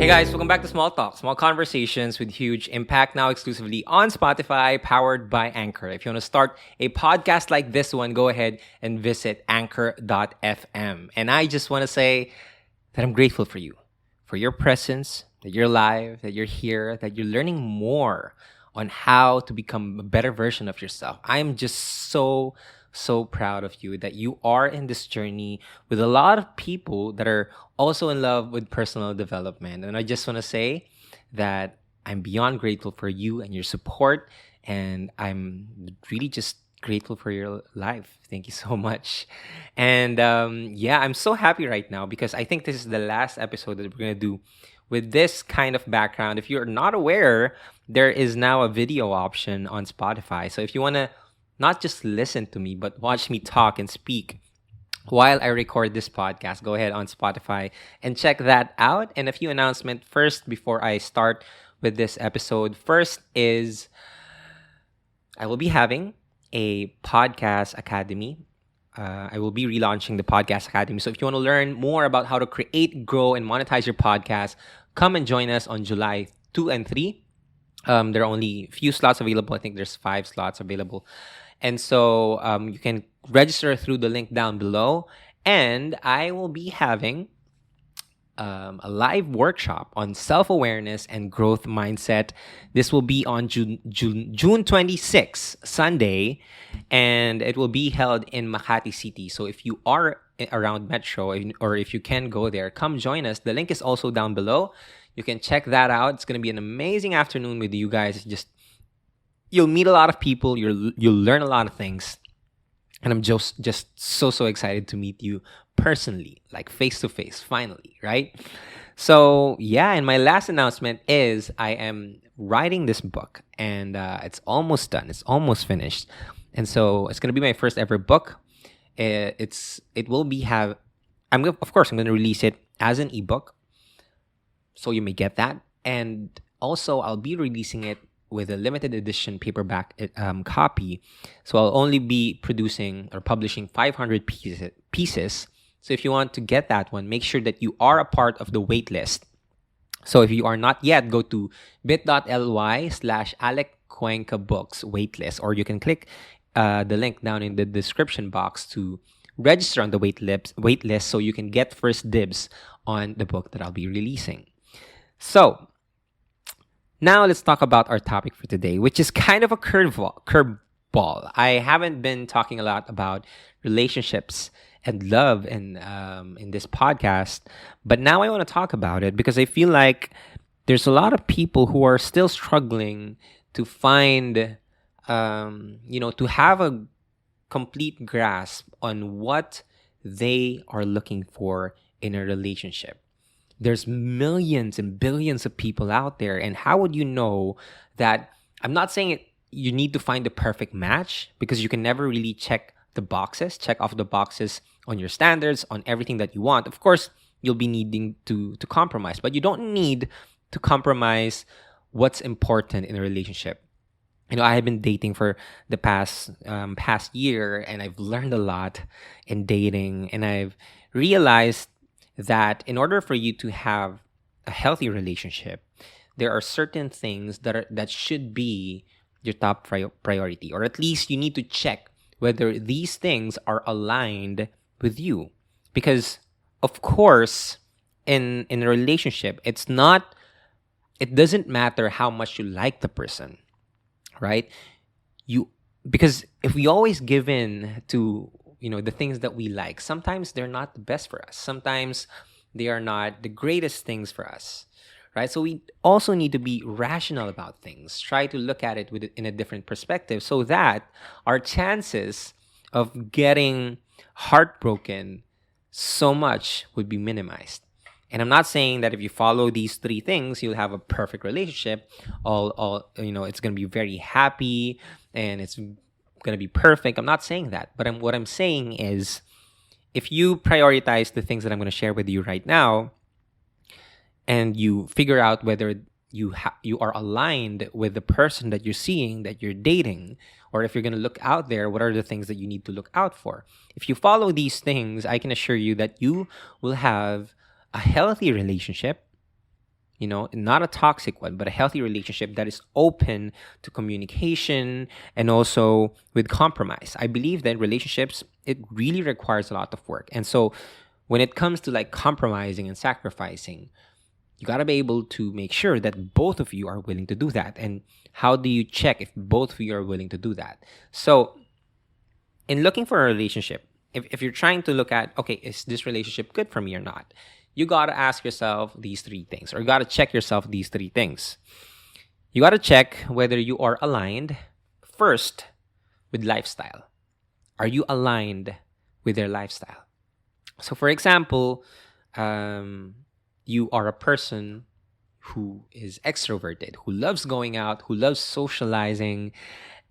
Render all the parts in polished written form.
guys, welcome back to Small Talk, small conversations with huge impact, now exclusively on Spotify, powered by Anchor. If you want to start a podcast like this one, go ahead and visit anchor.fm. And I just want to say that I'm grateful for your presence, that you're live, that you're here, that you're learning more on how to become a better version of yourself. I'm just so proud of you that you are in this journey with a lot of people that are also in love with personal development. And I just want to say that I'm beyond grateful for you and your support. And I'm really just grateful for your life. Thank you so much. And I'm so happy right now because I think this is the last episode that we're going to do with this kind of background. If you're not aware, there is now a video option on Spotify. So if you want to not just listen to me, but watch me talk and speak while I record this podcast, go ahead on Spotify and check that out. And a few announcements first before I start with this episode. First is I will be having a podcast academy. I will be relaunching the podcast academy. So if you want to learn more about how to create, grow, and monetize your podcast, come and join us on July 2 and 3. There are only a few slots available. I think there's 5 slots available. And so you can register through the link down below. And I will be having a live workshop on self-awareness and growth mindset. This will be on June 26th, Sunday, and it will be held in Makati City. So if you are around Metro or if you can go there, come join us. The link is also down below. You can check that out. It's going to be an amazing afternoon with you guys. You'll meet a lot of people. You'll learn a lot of things. And I'm just so excited to meet you personally, like face to face, finally, right? So yeah, and my last announcement is I am writing this book, and it's almost done. It's almost finished, and so it's gonna be my first ever book. It will be I'm gonna release it as an ebook, so you may get that, and also I'll be releasing it with a limited edition paperback copy. So I'll only be producing or publishing 500 pieces. So if you want to get that one, make sure that you are a part of the waitlist. So if you are not yet, go to bit.ly/Alec Cuenca BOOKS Waitlist, or you can click the link down in the description box to register on the waitlist so you can get first dibs on the book that I'll be releasing. So now let's talk about our topic for today, which is kind of a curveball. I haven't been talking a lot about relationships and love in this podcast, but now I want to talk about it because I feel like there's a lot of people who are still struggling to find, to have a complete grasp on what they are looking for in a relationship. There's millions and billions of people out there. And how would you know that? I'm not saying you need to find the perfect match, because you can never really check off the boxes on your standards, on everything that you want. Of course, you'll be needing to compromise, but you don't need to compromise what's important in a relationship. I have been dating for the past year, and I've learned a lot in dating, and I've realized that in order for you to have a healthy relationship, there are certain things that should be your top priority, or at least you need to check whether these things are aligned with you. Because of course, in a relationship, it doesn't matter how much you like the person, right? Because if we always give in to the things that we like, sometimes they're not the best for us. Sometimes they are not the greatest things for us, right? So we also need to be rational about things. Try to look at it in a different perspective so that our chances of getting heartbroken so much would be minimized. And I'm not saying that if you follow these 3 things, you'll have a perfect relationship. It's going to be very happy and it's going to be perfect. I'm not saying that, but what I'm saying is, if you prioritize the things that I'm going to share with you right now, and you figure out whether you are aligned with the person that you're seeing, that you're dating, or if you're going to look out there, what are the things that you need to look out for? If you follow these things, I can assure you that you will have a healthy relationship, not a toxic one, but a healthy relationship that is open to communication and also with compromise. I believe that relationships, it really requires a lot of work. And so when it comes to like compromising and sacrificing, you got to be able to make sure that both of you are willing to do that. And how do you check if both of you are willing to do that? So in looking for a relationship, if you're trying to look at, okay, is this relationship good for me or not? You got to ask yourself these three things, or you got to check yourself these three things. You got to check whether you are aligned first with lifestyle. Are you aligned with their lifestyle? So for example, you are a person who is extroverted, who loves going out, who loves socializing,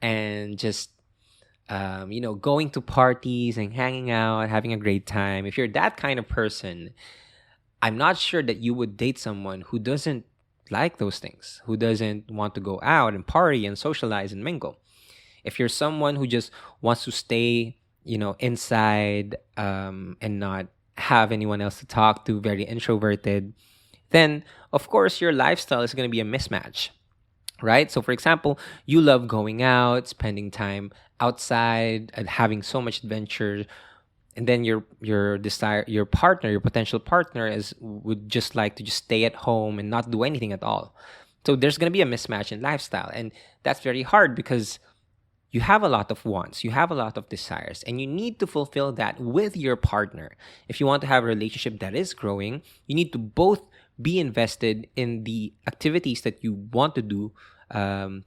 and just going to parties and hanging out, having a great time. If you're that kind of person, I'm not sure that you would date someone who doesn't like those things, who doesn't want to go out and party and socialize and mingle. If you're someone who just wants to stay, inside and not have anyone else to talk to, very introverted, then of course your lifestyle is going to be a mismatch, right? So for example, you love going out, spending time outside and having so much adventure, and then your potential partner would just like to just stay at home and not do anything at all. So there's going to be a mismatch in lifestyle, and that's very hard because you have a lot of wants, you have a lot of desires, and you need to fulfill that with your partner. If you want to have a relationship that is growing, you need to both be invested in the activities that you want to do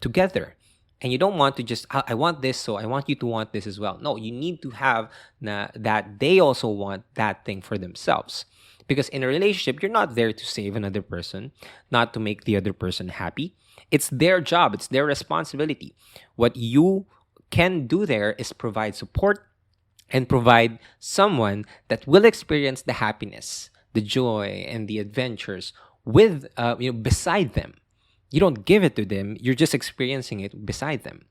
together. And you don't want to just, I want this, so I want you to want this as well. No, you need to have that they also want that thing for themselves. Because in a relationship, you're not there to save another person, not to make the other person happy. It's their job, it's their responsibility. What you can do there is provide support and provide someone that will experience the happiness, the joy, and the adventures with, beside them. You don't give it to them, you're just experiencing it beside them.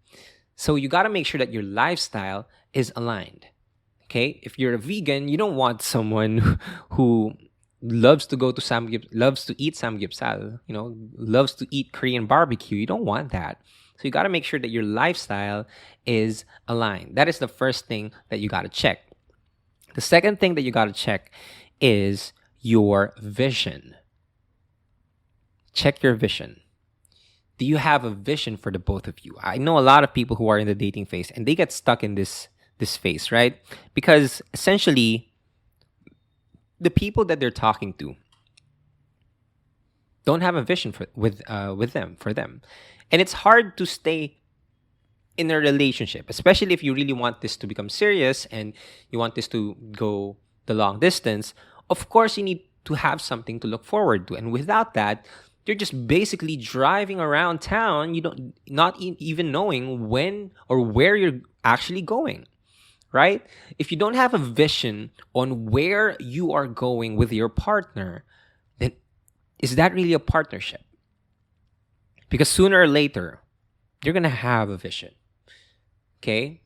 So you got to make sure that your lifestyle is aligned. Okay? If you're a vegan, you don't want someone who loves to go to loves to eat samgyeopsal, loves to eat Korean barbecue. You don't want that. So you got to make sure that your lifestyle is aligned. That is the first thing that you got to check. The second thing that you got to check is your vision. Check your vision. Do you have a vision for the both of you? I know a lot of people who are in the dating phase and they get stuck in this phase, right? Because essentially, the people that they're talking to don't have a vision for them, and it's hard to stay in a relationship, especially if you really want this to become serious and you want this to go the long distance. Of course, you need to have something to look forward to, and without that, you're just basically driving around town. You don't even knowing when or where you're actually going. Right? If you don't have a vision on where you are going with your partner, then is that really a partnership? Because sooner or later, you're going to have a vision. Okay?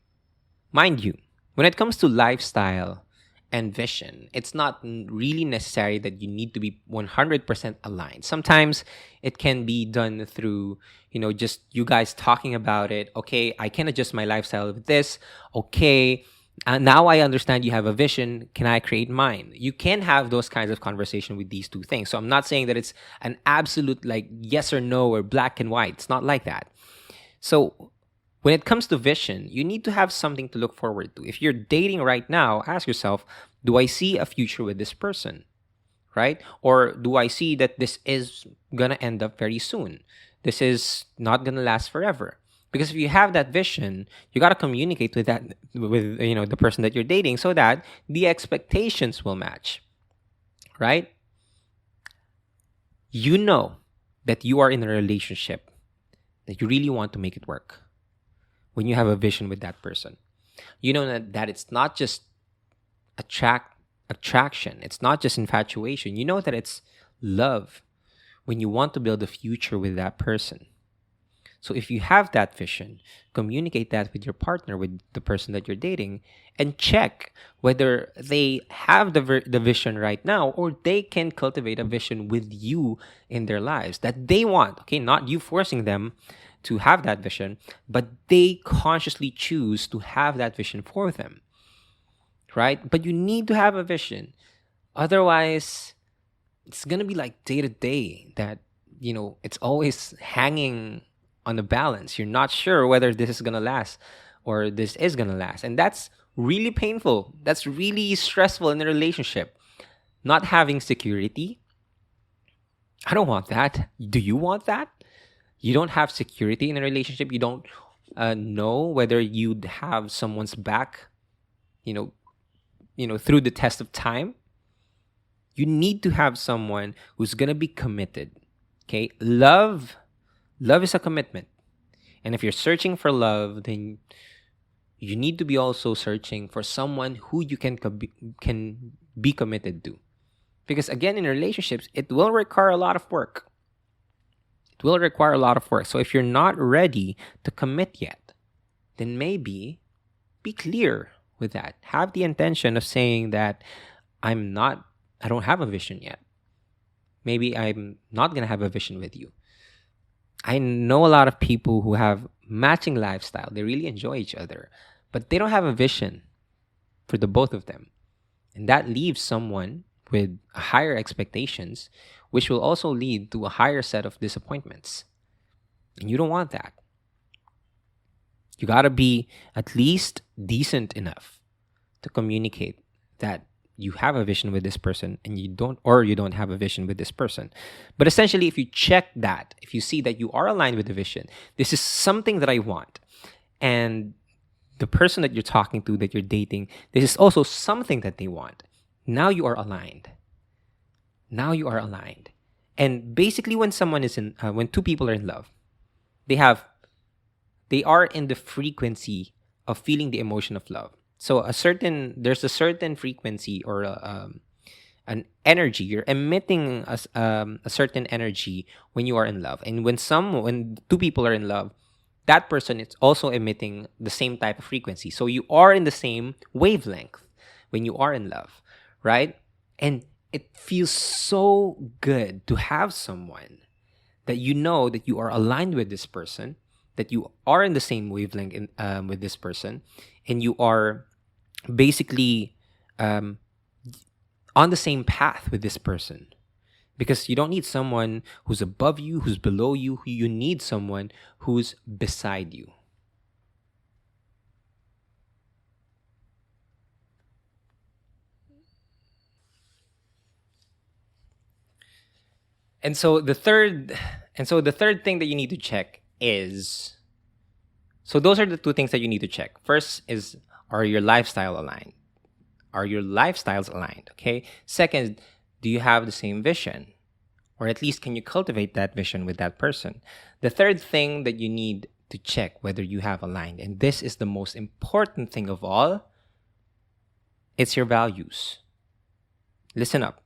Mind you, when it comes to lifestyle and vision, it's not really necessary that you need to be 100% aligned. Sometimes it can be done through, just you guys talking about it. Okay, I can adjust my lifestyle with this. Okay, now I understand you have a vision. Can I create mine? You can have those kinds of conversation with these two things. So I'm not saying that it's an absolute like yes or no or black and white. It's not like that. So when it comes to vision, you need to have something to look forward to. If you're dating right now, ask yourself, do I see a future with this person? Right? Or do I see that this is going to end up very soon? This is not going to last forever. Because if you have that vision, you got to communicate with the person that you're dating so that the expectations will match. Right? You know that you are in a relationship that you really want to make it work when you have a vision with that person. You know that it's not just attraction. It's not just infatuation. You know that it's love when you want to build a future with that person. So if you have that vision, communicate that with your partner, with the person that you're dating, and check whether they have the vision right now, or they can cultivate a vision with you in their lives that they want. Okay, not you forcing them to have that vision, but they consciously choose to have that vision for them, right? But you need to have a vision. Otherwise, it's going to be like day to day that, it's always hanging on the balance. You're not sure whether this is going to last or this is going to last. And that's really painful. That's really stressful in a relationship. Not having security. I don't want that. Do you want that? You don't have security in a relationship. You don't know whether you'd have someone's back, through the test of time. You need to have someone who's going to be committed. Okay? Love is a commitment. And if you're searching for love, then you need to be also searching for someone who you can be committed to. Because again, in relationships, it will require a lot of work. It will require a lot of work. So if you're not ready to commit yet, then maybe be clear with that. Have the intention of saying that I don't have a vision yet. Maybe I'm not going to have a vision with you. I know a lot of people who have matching lifestyle. They really enjoy each other, but they don't have a vision for the both of them. And that leaves someone with higher expectations, which will also lead to a higher set of disappointments. And you don't want that. You got to be at least decent enough to communicate that you have a vision with this person and you don't have a vision with this person. But essentially, if you check that, if you see that you are aligned with the vision, this is something that I want. And the person that you're talking to, that you're dating, this is also something that they want. Now you are aligned. And basically, when when two people are in love, they are in the frequency of feeling the emotion of love. So there's a certain frequency or an energy. You're emitting a certain energy when you are in love. And when two people are in love, that person is also emitting the same type of frequency. So you are in the same wavelength when you are in love, right? And it feels so good to have someone that you know that you are aligned with this person, that you are in the same wavelength with this person, and you are basically on the same path with this person. Because you don't need someone who's above you, who's below you. You need someone who's beside you. And so the third thing that you need to check is, so those are the two things that you need to check. First is, are your lifestyle aligned? Are your lifestyles aligned? Okay. Second, do you have the same vision? Or at least can you cultivate that vision with that person? The third thing that you need to check whether you have aligned, and this is the most important thing of all, it's your values. Listen up.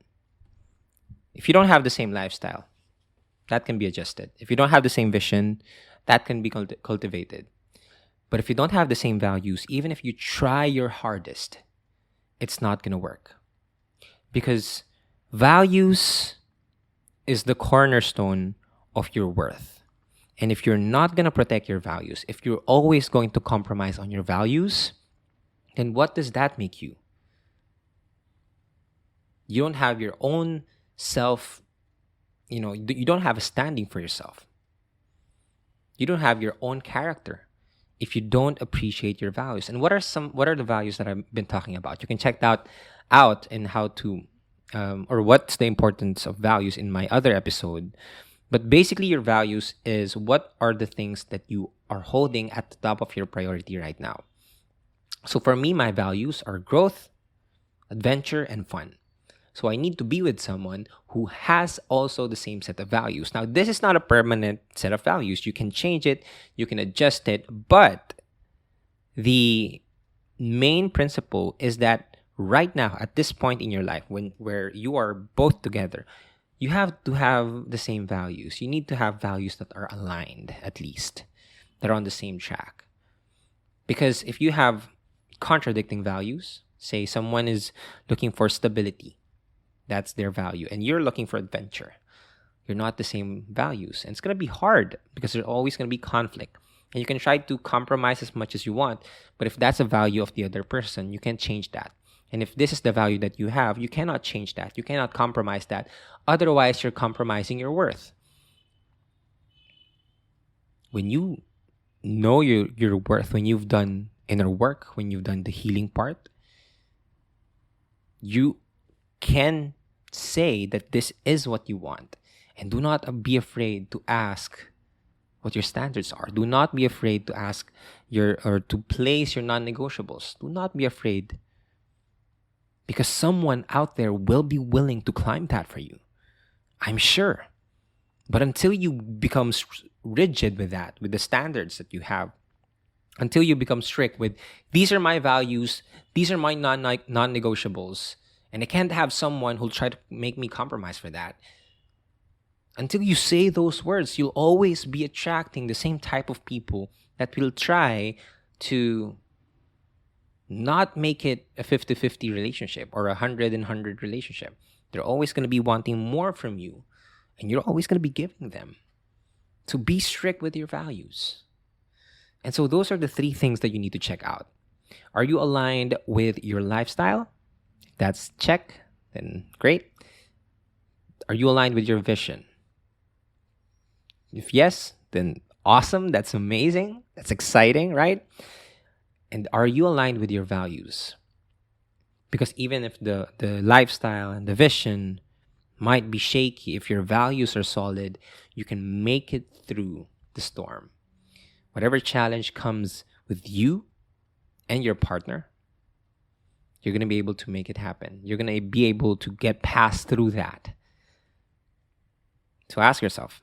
If you don't have the same lifestyle, that can be adjusted. If you don't have the same vision, that can be cultivated. But if you don't have the same values, even if you try your hardest, it's not going to work. Because values is the cornerstone of your worth. And if you're not going to protect your values, if you're always going to compromise on your values, then what does that make you? You don't have your own self, you don't have a standing for yourself. You don't have your own character if you don't appreciate your values. And what are the values that I've been talking about? You can check that out in how to, or what's the importance of values in my other episode. But basically, your values is what are the things that you are holding at the top of your priority right now. So for me, my values are growth, adventure, and fun. So I need to be with someone who has also the same set of values. Now, this is not a permanent set of values. You can change it, you can adjust it, but the main principle is that right now, at this point in your life, where you are both together, you have to have the same values. You need to have values that are aligned, at least, that are on the same track. Because if you have contradicting values, say someone is looking for stability, that's their value, and you're looking for adventure, you're not the same values. And it's going to be hard because there's always going to be conflict. And you can try to compromise as much as you want, but if that's a value of the other person, you can't change that. And if this is the value that you have, you cannot change that. You cannot compromise that. Otherwise, you're compromising your worth. When you know your worth, when you've done inner work, when you've done the healing part, you can say that this is what you want. And do not be afraid to ask what your standards are. Do not be afraid to ask to place your non-negotiables. Do not be afraid, because someone out there will be willing to climb that for you. I'm sure. But until you become rigid with that, with the standards that you have, until you become strict with, these are my values, these are my non-negotiables, and I can't have someone who'll try to make me compromise for that. Until you say those words, you'll always be attracting the same type of people that will try to not make it a 50-50 relationship or a 100-100 relationship. They're always going to be wanting more from you, and you're always going to be giving them. So be strict with your values. And so those are the 3 things that you need to check out. Are you aligned with your lifestyle? If that's check, then great. Are you aligned with your vision? If yes, then awesome. That's amazing. That's exciting, right? And are you aligned with your values? Because even if the lifestyle and the vision might be shaky, if your values are solid, you can make it through the storm. Whatever challenge comes with you and your partner, you're going to be able to make it happen. You're going to be able to get past through that. So ask yourself,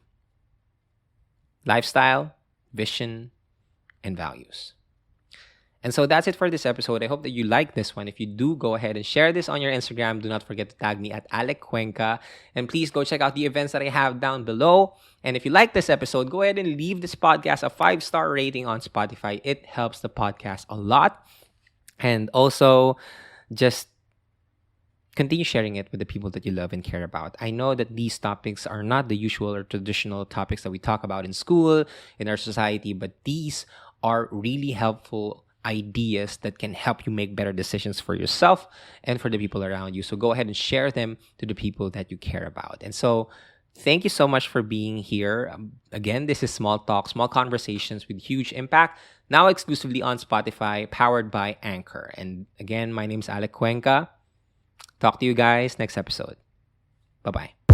lifestyle, vision, and values. And so that's it for this episode. I hope that you like this one. If you do, go ahead and share this on your Instagram. Do not forget to tag me at Alec Cuenca. And please go check out the events that I have down below. And if you like this episode, go ahead and leave this podcast a 5-star rating on Spotify. It helps the podcast a lot. And also, just continue sharing it with the people that you love and care about. I know that these topics are not the usual or traditional topics that we talk about in school, in our society, but these are really helpful ideas that can help you make better decisions for yourself and for the people around you. So go ahead and share them to the people that you care about. And so thank you so much for being here. Again, this is Small Talk, Small Conversations with Huge Impact, now exclusively on Spotify, powered by Anchor. And again, my name is Alec Cuenca. Talk to you guys next episode. Bye-bye.